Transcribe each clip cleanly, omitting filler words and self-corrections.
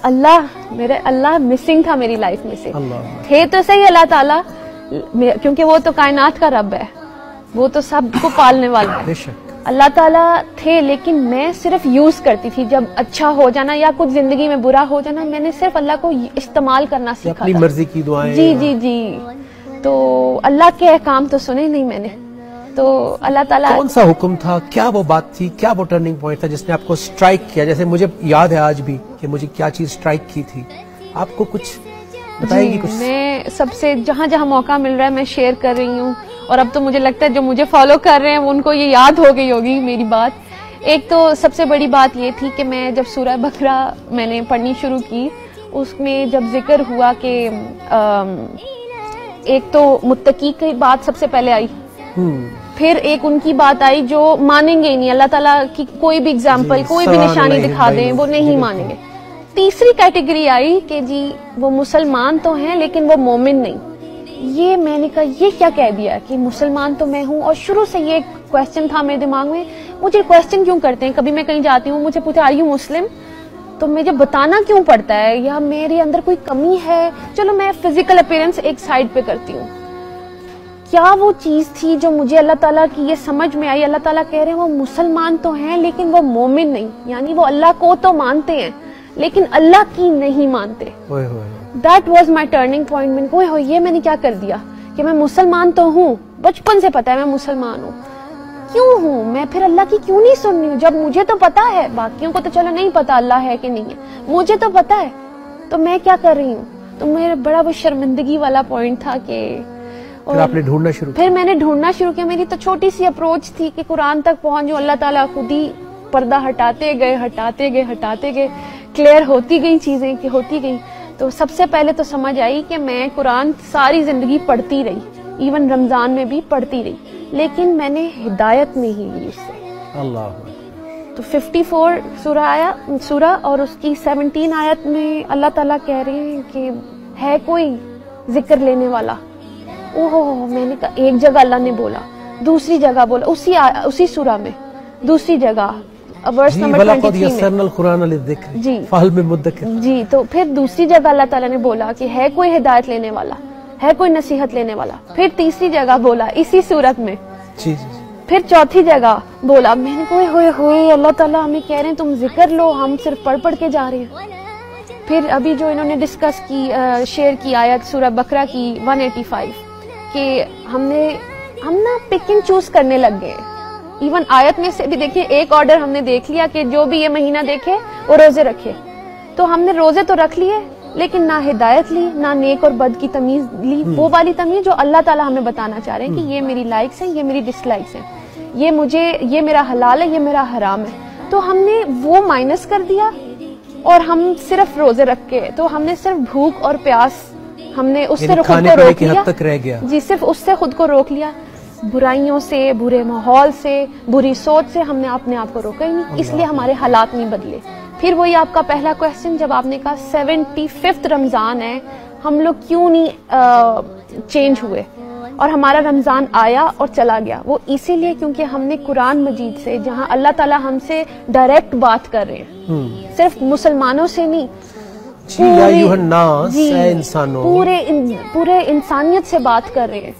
اللہ missing تھا میری life میں سے. تھے تو صحیح اللہ تعالیٰ، کیونکہ وہ تو کائنات کا رب ہے، وہ تو سب کو پالنے والا ہے. اللہ تعالیٰ تھے، لیکن میں صرف یوز کرتی تھی. جب اچھا ہو جانا یا کچھ زندگی میں برا ہو جانا، میں نے صرف اللہ کو استعمال کرنا سیکھا، اپنی مرضی کی دعائیں. جی. تو اللہ کے احکام تو سنے نہیں میں نے. تو اللہ تعالیٰ کون سا حکم تھا، کیا وہ بات تھی، کیا وہ ٹرننگ پوائنٹ تھا جس نے آپ کو اسٹرائک کیا؟ جیسے مجھے یاد ہے آج بھی کہ مجھے کیا چیز اسٹرائک کی تھی، آپ کو کچھ بتائیں گی؟ کچھ میں سب سے جہاں موقع مل رہا ہے میں شیئر کر رہی ہوں، اور اب تو مجھے لگتا ہے جو مجھے فالو کر رہے ہیں ان کو یہ یاد ہو گئی ہوگی میری بات. ایک تو سب سے بڑی بات یہ تھی کہ میں جب سورہ بقرہ میں نے پڑھنی شروع کی، اس میں جب ذکر ہوا کہ ایک تو متقی کی بات سب سے پہلے آئی، پھر ایک ان کی بات آئی جو مانیں گے نہیں، اللہ تعالیٰ کی کوئی بھی اگزامپل، کوئی بھی نشانی دکھا دیں وہ نہیں مانیں گے. تیسری کیٹیگری آئی کہ جی وہ مسلمان تو ہیں لیکن وہ مومن نہیں. یہ میں نے کہا یہ کیا کہہ دیا کہ مسلمان تو میں ہوں. اور شروع سے یہ کویسچن تھا میرے دماغ میں، مجھے کویسچن کیوں کرتے ہیں؟ کبھی میں کہیں جاتی ہوں مجھے پوچھتے آر یو مسلم، تو مجھے بتانا کیوں پڑتا ہے؟ یا میرے اندر کوئی کمی ہے؟ چلو میں فزیکل اپیرنس ایک سائڈ پہ کرتی ہوں. کیا وہ چیز تھی جو مجھے اللہ تعالیٰ کی یہ سمجھ میں آئی؟ اللہ تعالیٰ کہہ رہے ہیں وہ مسلمان تو ہیں لیکن وہ مومن نہیں، یعنی وہ اللہ کو تو مانتے ہیں لیکن اللہ کی نہیں مانتے. That was my turning point. میں نے یہ میں نے کیا کر دیا کہ میں مسلمان تو ہوں، بچپن سے پتا ہے میں مسلمان ہوں، کیوں ہوں میں پھر اللہ کی کیوں نہیں سن رہی ہوں جب مجھے تو پتا ہے؟ باقیوں کو تو چلو نہیں پتا اللہ ہے کہ نہیں ہے، مجھے تو پتا ہے، تو میں کیا کر رہی ہوں؟ تو میرا بڑا وہ شرمندگی والا پوائنٹ تھا کہ پھر میں نے ڈھونڈنا شروع کیا. میری تو چھوٹی سی اپروچ تھی کہ قرآن تک پہنچ جو، اللہ تعالیٰ خود ہی پردہ ہٹاتے گئے، کلیئر ہوتی گئی چیزیں کہ ہوتی گئی. تو سب سے پہلے تو سمجھ آئی کہ میں قرآن ساری زندگی پڑھتی رہی، ایون رمضان میں بھی پڑھتی رہی، لیکن میں نے ہدایت نہیں لی اس سے. اللہ تو 54 سورہ اور اس کی 17 آیت میں اللہ تعالیٰ کہہ رہے ہیں کہ ہے کوئی ذکر لینے والا. میں نے کہا ایک جگہ اللہ نے بولا، دوسری جگہ بولا اسی سورہ میں، دوسری جگہ ورس نمبر 23 جی. تو پھر دوسری جگہ اللہ تعالیٰ نے بولا کہ ہے کوئی ہدایت لینے والا، ہے کوئی نصیحت لینے والا. پھر تیسری جگہ بولا اسی صورت میں، پھر چوتھی جگہ بولا. میں نے کہا ہوئے اللہ تعالیٰ ہمیں کہہ رہے ہیں تم ذکر لو، ہم صرف پڑھ کے جا رہے ہیں. پھر ابھی جو انہوں نے ڈسکس کی شیئر کی آیت سورہ بقرہ کی 185 کہ ہم نا پک اینڈ چوز کرنے لگ گئے. ایون آیت میں سے بھی دیکھیں ایک آرڈر ہم نے دیکھ لیا کہ جو بھی یہ مہینہ دیکھے وہ روزے رکھے. تو ہم نے روزے تو رکھ لیے لیکن نہ ہدایت لی، نہ نیک اور بد کی تمیز لی، وہ والی تمیز جو اللہ تعالیٰ ہمیں بتانا چاہ رہے ہیں کہ یہ میری لائکس ہیں، یہ میری ڈس لائکس ہیں، یہ میرا حلال ہے، یہ میرا حرام ہے. تو ہم نے وہ مائنس کر دیا اور ہم صرف روزے رکھ کے، تو ہم نے صرف بھوک اور پیاس ہم نے اس سے خود کو روک لیا. جی صرف اس سے خود کو روک لیا. برائیوں سے، برے ماحول سے، بری سوچ سے ہم نے اپنے آپ کو روکا ہی نہیں، اس لیے ہمارے حالات نہیں بدلے. پھر وہی آپ کا پہلا کویسچن جب آپ نے کہا 75 رمضان ہے، ہم لوگ کیوں نہیں چینج ہوئے؟ اور ہمارا رمضان آیا اور چلا گیا، وہ اسی لیے کیونکہ ہم نے قرآن مجید سے، جہاں اللہ تعالیٰ ہم سے ڈائریکٹ بات کر رہے ہیں، صرف مسلمانوں سے نہیں، پورے انسانیت سے بات کر رہے ہیں.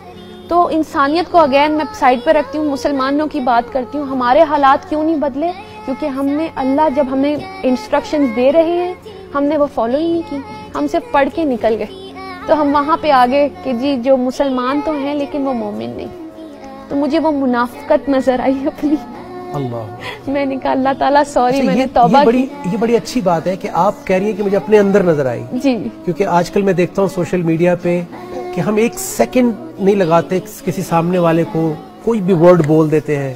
تو انسانیت کو اگین میں سائڈ پہ رکھتی ہوں، مسلمانوں کی بات کرتی ہوں. ہمارے حالات کیوں نہیں بدلے؟ کیونکہ ہم نے اللہ جب ہمیں انسٹرکشنز دے رہے ہیں ہم نے وہ فالو ہی نہیں کی، ہم صرف پڑھ کے نکل گئے. تو ہم وہاں پہ آگے کہ جی جو مسلمان تو ہیں لیکن وہ مومن نہیں. تو مجھے وہ منافقت نظر آئی اپنی. میں نے کہا اللہ تعالیٰ سوری، میں نے توبہ کی. یہ بڑی اچھی بات ہے کہ آپ کہہ رہی ہیں کہ مجھے اپنے اندر نظر آئی. جی کیونکہ آج کل میں دیکھتا ہوں سوشل میڈیا پہ کہ ہم ایک سیکنڈ نہیں لگاتے کسی سامنے والے کو کوئی بھی ورڈ بول دیتے ہیں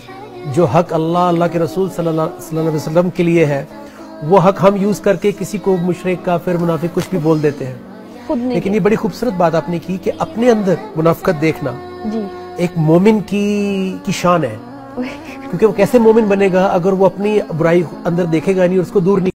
جو حق اللہ کے رسول صلی اللہ علیہ وسلم کے لیے ہے، وہ حق ہم یوز کر کے کسی کو مشرک، کافر، منافق کچھ بھی بول دیتے ہیں. لیکن یہ بڑی خوبصورت بات آپ نے کی کہ اپنے اندر منافقت دیکھنا ایک مومن کی شان ہے. کیونکہ وہ کیسے مومن بنے گا اگر وہ اپنی برائی اندر دیکھے گا نہیں اور اس کو دور نہیں